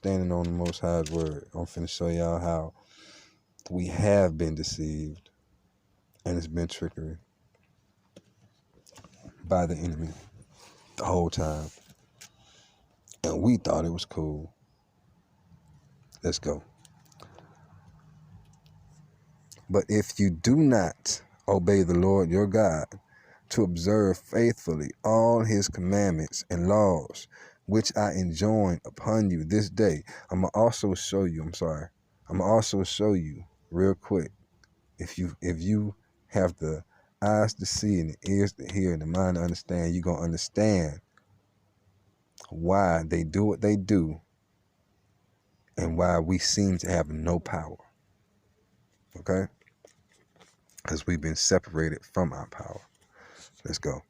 standing on the Most High's word. I'm finna show y'all how we have been deceived and it's been trickery by the enemy the whole time. And we thought it was cool. Let's go. But if you do not obey the Lord your God to observe faithfully all his commandments and laws, which I enjoin upon you this day, I'm going to also show you real quick. If you have the eyes to see and the ears to hear and the mind to understand, you're going to understand why they do what they do and why we seem to have no power. Okay? Because we've been separated from our power. Let's go.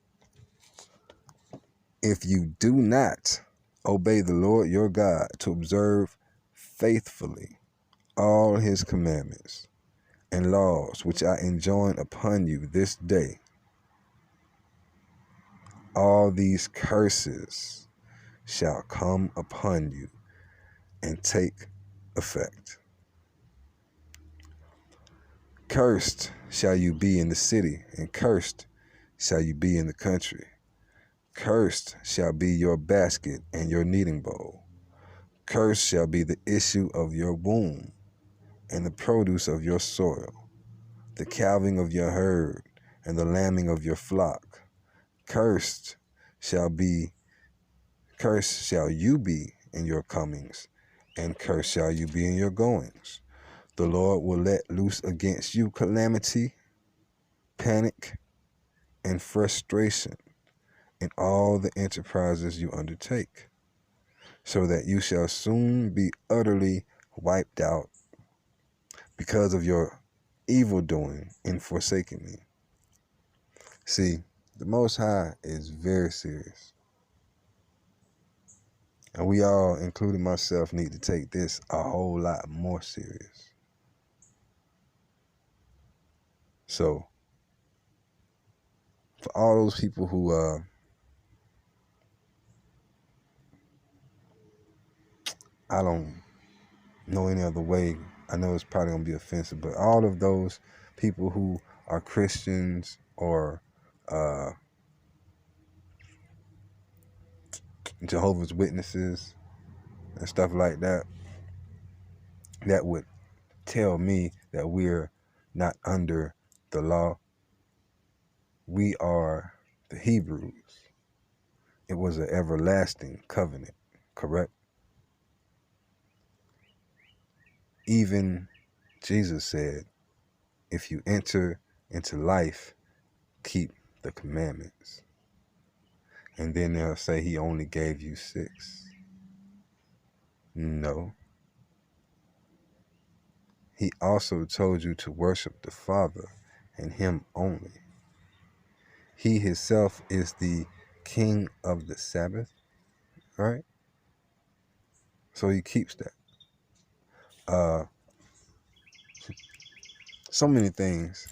If you do not obey the Lord your God to observe faithfully all his commandments and laws, which I enjoin upon you this day, all these curses shall come upon you and take effect. Cursed shall you be in the city, and cursed shall you be in the country. Cursed shall be your basket and your kneading bowl. Cursed shall be the issue of your womb, and the produce of your soil, the calving of your herd, and the lambing of your flock. Cursed shall you be in your comings, and cursed shall you be in your goings. The Lord will let loose against you calamity, panic, and frustration in all the enterprises you undertake, so that you shall soon be utterly wiped out because of your evil doing in forsaking me. See, the Most High is very serious. And we all, including myself, need to take this a whole lot more serious. So, for all those people who I don't know any other way, I know it's probably going to be offensive, but all of those people who are Christians or Jehovah's Witnesses and stuff like that, that would tell me that we're not under the law. We are the Hebrews. It was an everlasting covenant, correct? Even Jesus said, if you enter into life, keep the commandments. And then they'll say he only gave you 6. No. He also told you to worship the Father and him only. He himself is the king of the Sabbath, right? So he keeps that. So many things.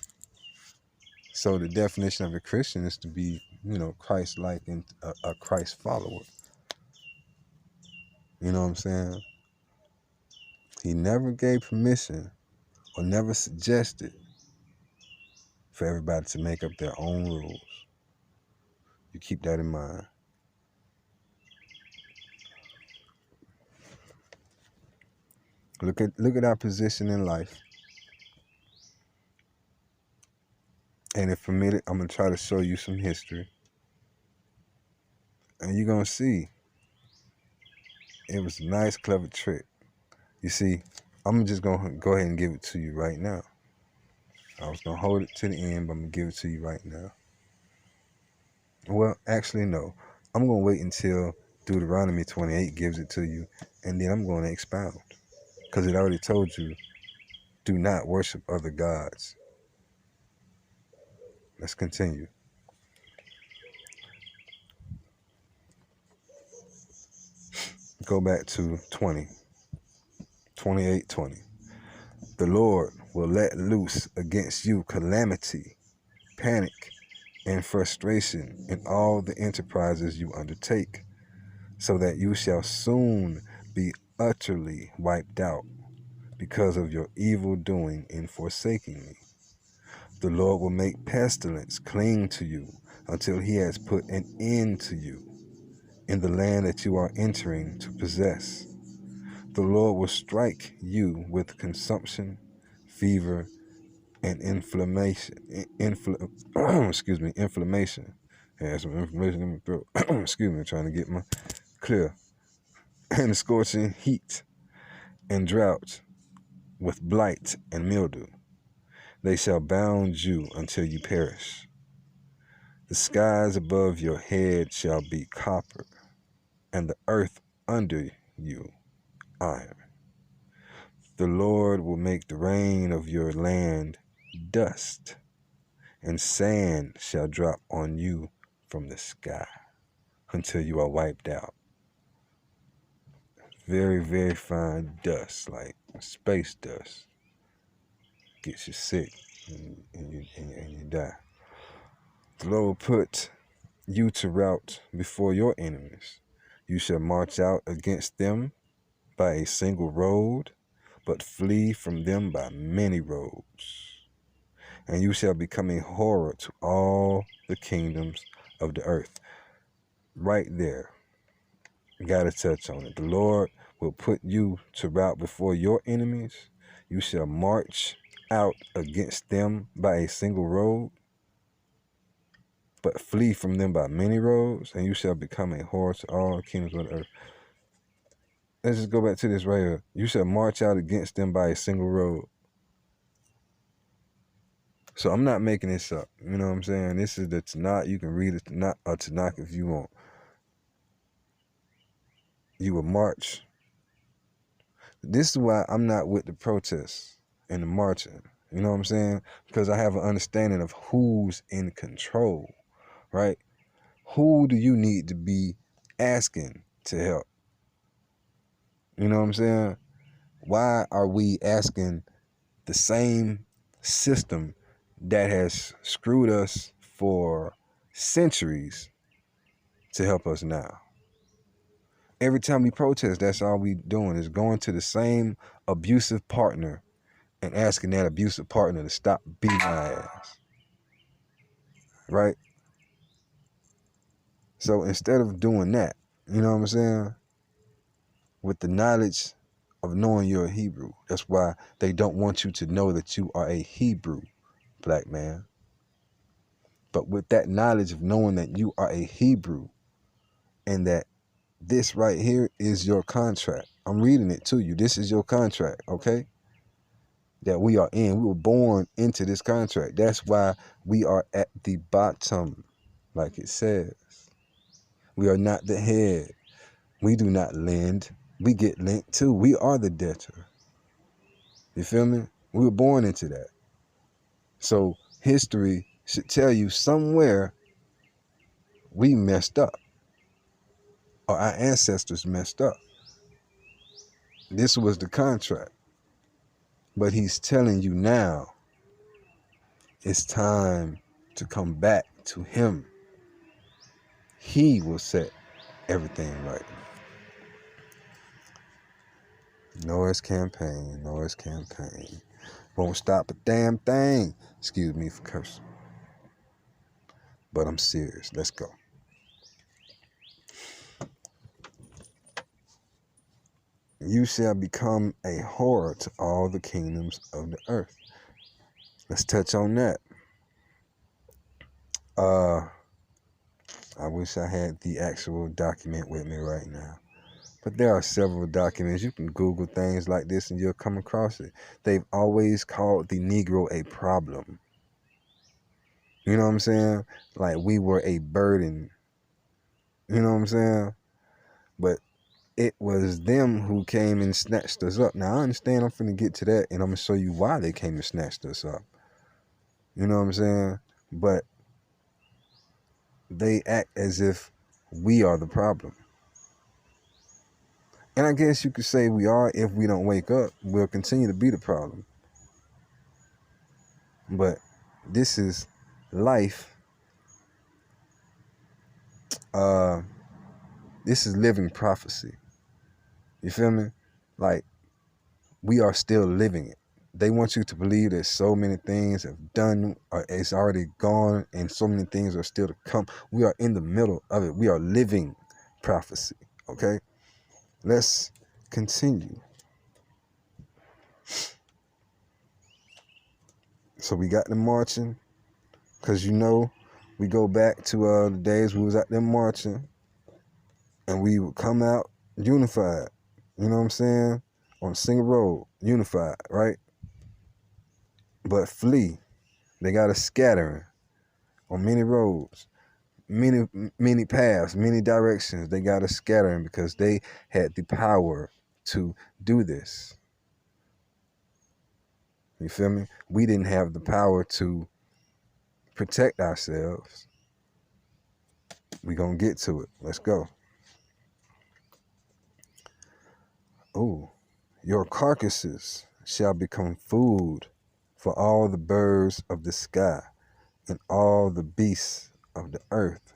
So the definition of a Christian is to be, Christ-like and a Christ follower. You know what I'm saying? He never gave permission or never suggested for everybody to make up their own rules. You keep that in mind. Look at our position in life. And if permitted, I'm going to try to show you some history. And you're going to see it was a nice, clever trick. You see, I'm just going to go ahead and give it to you right now. I was going to hold it to the end, but I'm going to give it to you right now. Well, actually, no. I'm going to wait until Deuteronomy 28 gives it to you, and then I'm going to expound. Because it already told you, do not worship other gods. Let's continue. Go back to 28:20. The Lord will let loose against you calamity, panic, and frustration in all the enterprises you undertake, so that you shall soon be utterly wiped out because of your evil doing in forsaking me. The Lord will make pestilence cling to you until he has put an end to you in the land that you are entering to possess. The Lord will strike you with consumption, fever, and inflammation. Inflammation. I had some inflammation in my throat. Excuse me, trying to get my clear. And scorching heat and drought with blight and mildew. They shall bound you until you perish. The skies above your head shall be copper, and the earth under you iron. The Lord will make the rain of your land dust, and sand shall drop on you from the sky until you are wiped out. Very, very fine dust, like space dust. Gets you sick and you die. The Lord will put you to rout before your enemies. You shall march out against them by a single road, but flee from them by many roads. And you shall become a horror to all the kingdoms of the earth. Right there. Gotta touch on it. The Lord will put you to rout before your enemies. You shall march out against them by a single road, but flee from them by many roads, and you shall become a horror to all the kingdoms of the earth. Let's just go back to this right here. You shall march out against them by a single road. So I'm not making this up. You know what I'm saying? This is the Tanakh. You can read it Tanakh if you want. You will march. This is why I'm not with the protests and the marching. You know what I'm saying? Because I have an understanding of who's in control, right? Who do you need to be asking to help? You know what I'm saying? Why are we asking the same system that has screwed us for centuries to help us now? Every time we protest, that's all we doing is going to the same abusive partner and asking that abusive partner to stop beating our ass. Right? So instead of doing that, you know what I'm saying? With the knowledge of knowing you're a Hebrew. That's why they don't want you to know that you are a Hebrew, black man. But with that knowledge of knowing that you are a Hebrew and that this right here is your contract. I'm reading it to you. This is your contract, okay? That we are in. We were born into this contract. That's why we are at the bottom, like it says. We are not the head. We do not lend. We get lent too. We are the debtor. You feel me? We were born into that. So history should tell you somewhere we messed up. Or our ancestors messed up. This was the contract. But he's telling you now, it's time to come back to him. He will set everything right. Noise campaign, noise campaign. Won't stop a damn thing. Excuse me for cursing. But I'm serious. Let's go. You shall become a horror to all the kingdoms of the earth. Let's touch on that. I wish I had the actual document with me right now. But there are several documents. You can Google things like this and you'll come across it. They've always called the Negro a problem. You know what I'm saying? Like we were a burden. You know what I'm saying? But it was them who came and snatched us up. Now, I understand I'm finna get to that, and I'm gonna show you why they came and snatched us up. You know what I'm saying? But they act as if we are the problem. And I guess you could say we are. If we don't wake up, we'll continue to be the problem. But this is life. This is living prophecy. You feel me? like we are still living it. They want you to believe that so many things have done, or it's already gone, and so many things are still to come. We are in the middle of it. We are living prophecy. Okay, let's continue. So we got them marching, because we go back to the days we was out there marching, and we would come out unified. You know what I'm saying? On a single road, unified, right? But flee, they got us scattering on many roads, many paths, many directions. They got us scattering because they had the power to do this. You feel me? We didn't have the power to protect ourselves. We gonna get to it. Let's go. Oh, your carcasses shall become food for all the birds of the sky and all the beasts of the earth,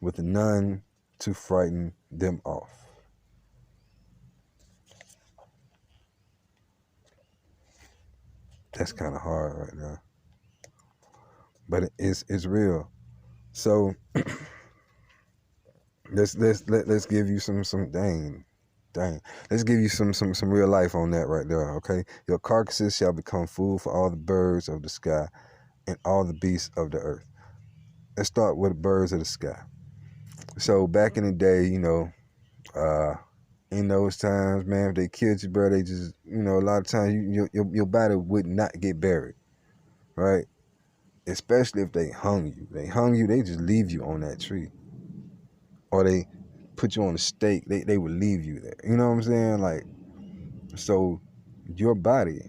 with none to frighten them off. That's kind of hard right now, but it's real. So let's give you some dang. Let's give you some real life on that right there. Okay, your carcasses shall become food for all the birds of the sky and all the beasts of the earth. Let's start with the birds of the sky. So back in the day, in those times, man, if they killed you, bro, they just, a lot of times your body would not get buried, right? Especially if they hung you. They just leave you on that tree. Or they put you on a stake, they would leave you there. You know what I'm saying? Like, so your body,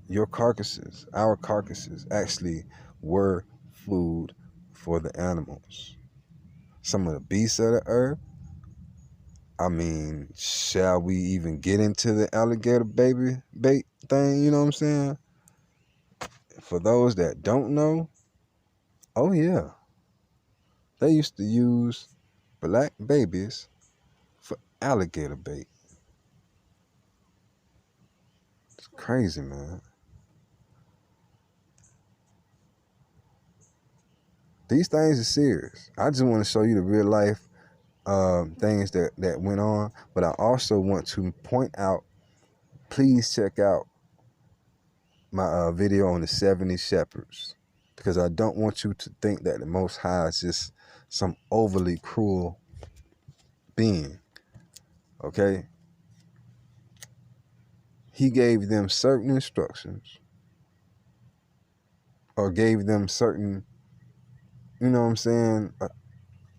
your carcasses, our carcasses actually were food for the animals. Some of the beasts of the earth. I mean, shall we even get into the alligator baby bait thing? You know what I'm saying? For those that don't know, oh yeah, they used to use black babies for alligator bait. It's crazy, man. These things are serious. I just want to show you the real life things that went on, but I also want to point out, please check out my video on the 70 shepherds, because I don't want you to think that the Most High is just some overly cruel being, okay? He gave them certain instructions, or gave them certain, you know what I'm saying,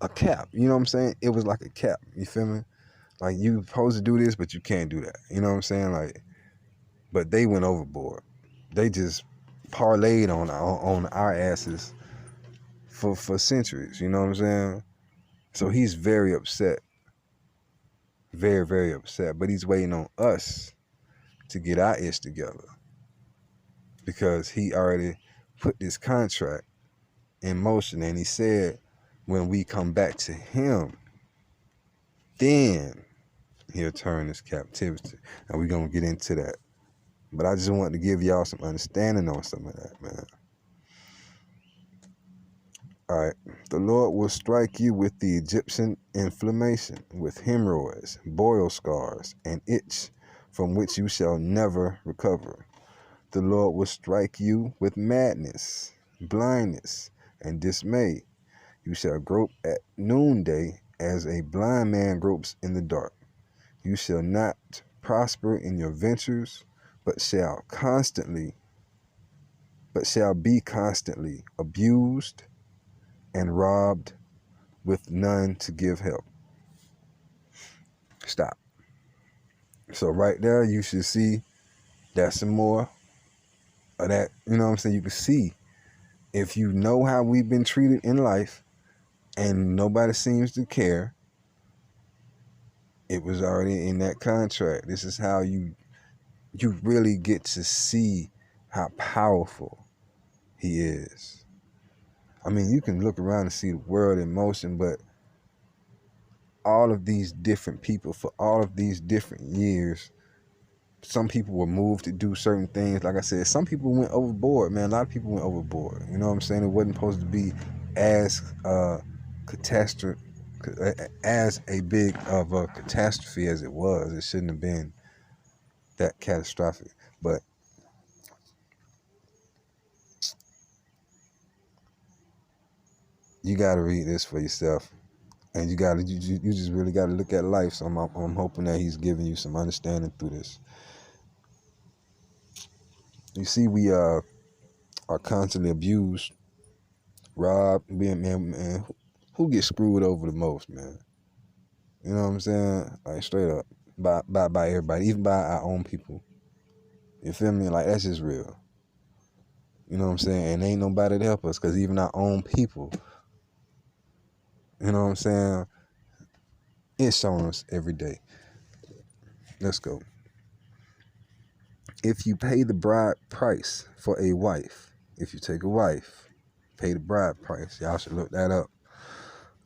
a cap, you know what I'm saying? It was like a cap, you feel me? Like, you supposed to do this, but you can't do that, you know what I'm saying? Like, but they went overboard. They just parlayed on our asses for centuries, you know what I'm saying? So he's very upset, very, very upset, but he's waiting on us to get our ish together, because he already put this contract in motion, and he said when we come back to him, then he'll turn this captivity, and we're gonna get into that. But I just wanted to give y'all some understanding on some of that, man. All right, the Lord will strike you with the Egyptian inflammation, with hemorrhoids, boil scars, and itch, from which you shall never recover. The Lord will strike you with madness, blindness, and dismay. You shall grope at noonday as a blind man gropes in the dark. You shall not prosper in your ventures, but shall be constantly abused and robbed, with none to give help. Stop. So right there, you should see that's some more of that. You know what I'm saying? You can see, if you know how we've been treated in life and nobody seems to care, it was already in that contract. This is how you really get to see how powerful he is. I mean, you can look around and see the world in motion, but all of these different people for all of these different years some people were moved to do certain things. Like I said, some people went overboard, man. A lot of people went overboard. You know what I'm saying? It wasn't supposed to be as catastrophe, as a big of a catastrophe as it was. It shouldn't have been that catastrophic. But you got to read this for yourself, and you just really got to look at life. So I'm hoping that he's giving you some understanding through this. You see, we are constantly abused, robbed, man. Who gets screwed over the most, man? You know what I'm saying? Like straight up, by everybody, even by our own people. You feel me? Like that's just real. You know what I'm saying? And ain't nobody to help us, cause even our own people. You know what I'm saying? It's showing us every day. Let's go. If you pay the bride price for a wife, if you take a wife, pay the bride price. Y'all should look that up.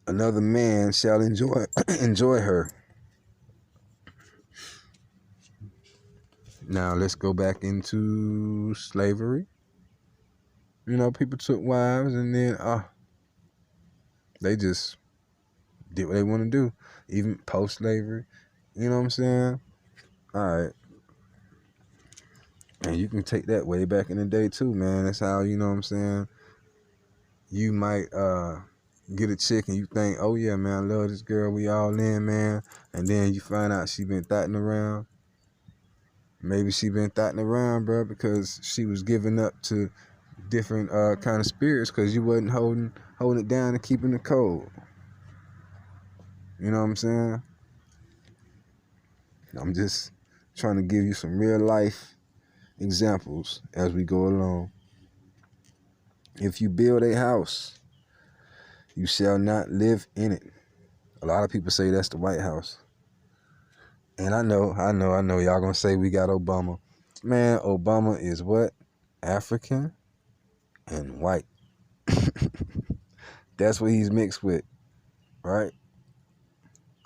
Another man shall enjoy her. Now let's go back into slavery. You know, people took wives and then they just did what they want to do. Even post-slavery. You know what I'm saying? All right. And you can take that way back in the day too, man. That's how, you know what I'm saying, you might get a chick and you think, oh yeah, man, I love this girl, we all in, man. And then you find out she been thotting around. Maybe she been thotting around, bro, because she was giving up to different kind of spirits because you wasn't holding it down and keeping the code. You know what I'm saying? I'm just trying to give you some real life examples as we go along. If you build a house, you shall not live in it. A lot of people say that's the White House. And I know, y'all gonna say we got Obama. Man, Obama is what? African and white. That's what he's mixed with, right?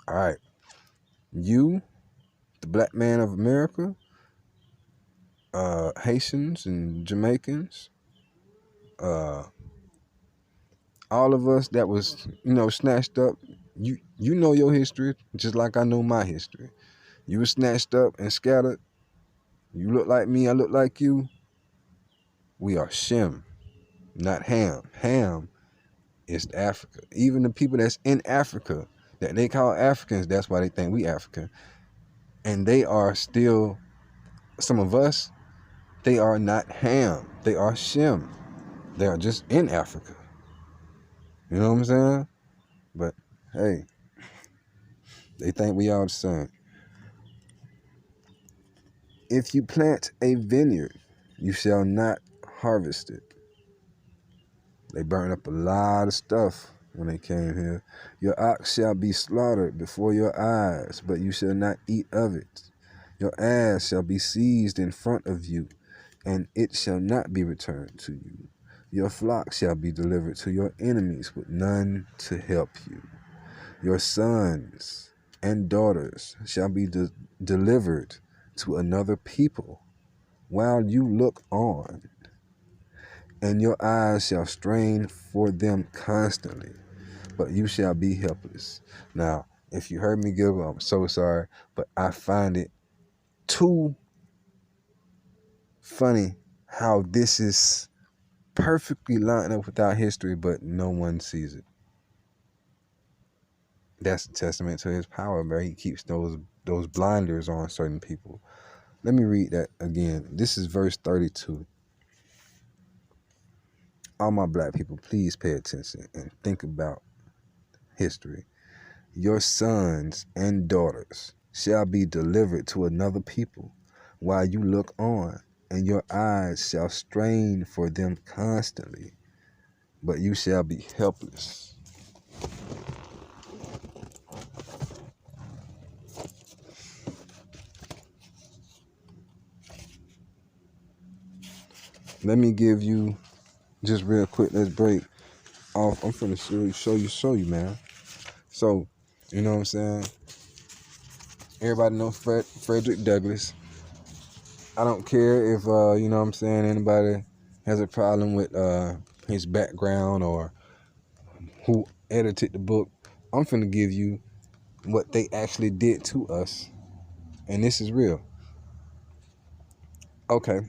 All right. You, the black man of America, Haitians and Jamaicans, all of us that was, snatched up, you know your history, just like I know my history. You were snatched up and scattered. You look like me, I look like you. We are Shem, not Ham. Ham is Africa. Even the people that's in Africa, that they call Africans, that's why they think we African. And they are still, some of us, they are not Ham. They are Shem. They are just in Africa. You know what I'm saying? But, hey, they think we all the same. If you plant a vineyard, you shall not harvest it. They burned up a lot of stuff when they came here. Your ox shall be slaughtered before your eyes, but you shall not eat of it. Your ass shall be seized in front of you, and it shall not be returned to you. Your flock shall be delivered to your enemies with none to help you. Your sons and daughters shall be delivered to another people while you look on, and your eyes shall strain for them constantly, but you shall be helpless. Now, if you heard me giggle, I'm so sorry, but I find it too funny how this is perfectly lined up with our history, but no one sees it. That's a testament to his power, bro. He keeps those blinders on certain people. Let me read that again. This is verse 32. All my black people, please pay attention and think about history. Your sons and daughters shall be delivered to another people while you look on, and your eyes shall strain for them constantly, but you shall be helpless. Let me give you, just real quick, let's break off. I'm finna show you, man. So, you know what I'm saying? Everybody knows Frederick Douglass. I don't care if, you know what I'm saying, anybody has a problem with his background or who edited the book. I'm finna give you what they actually did to us. And this is real. Okay.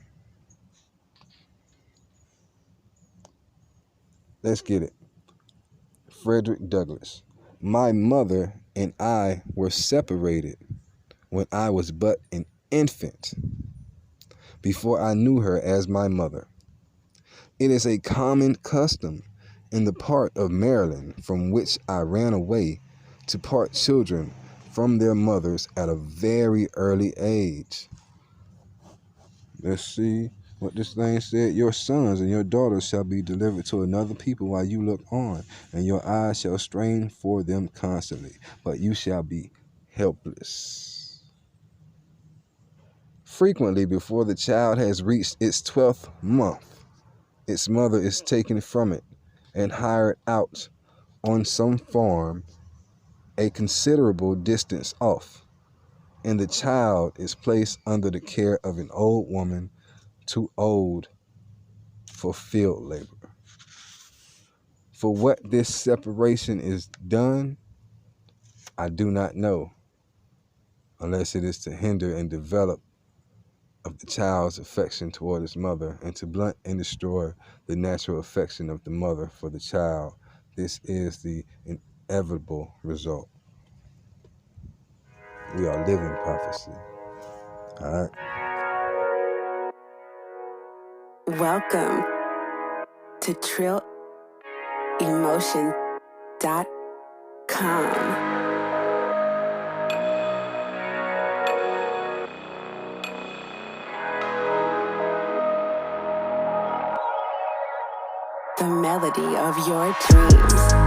Let's get it. Frederick Douglass. My mother and I were separated when I was but an infant, before I knew her as my mother. It is a common custom in the part of Maryland from which I ran away to part children from their mothers at a very early age. Let's see what this thing said. Your sons and your daughters shall be delivered to another people while you look on, and your eyes shall strain for them constantly, but you shall be helpless. Frequently, before the child has reached its 12th month, its mother is taken from it and hired out on some farm a considerable distance off, and the child is placed under the care of an old woman too old for field labor. For what this separation is done, I do not know, unless it is to hinder and develop of the child's affection toward his mother, and to blunt and destroy the natural affection of the mother for the child. This is the inevitable result. We are living prophecy. All right. Welcome to TrillEmotion.com. The melody of your dreams.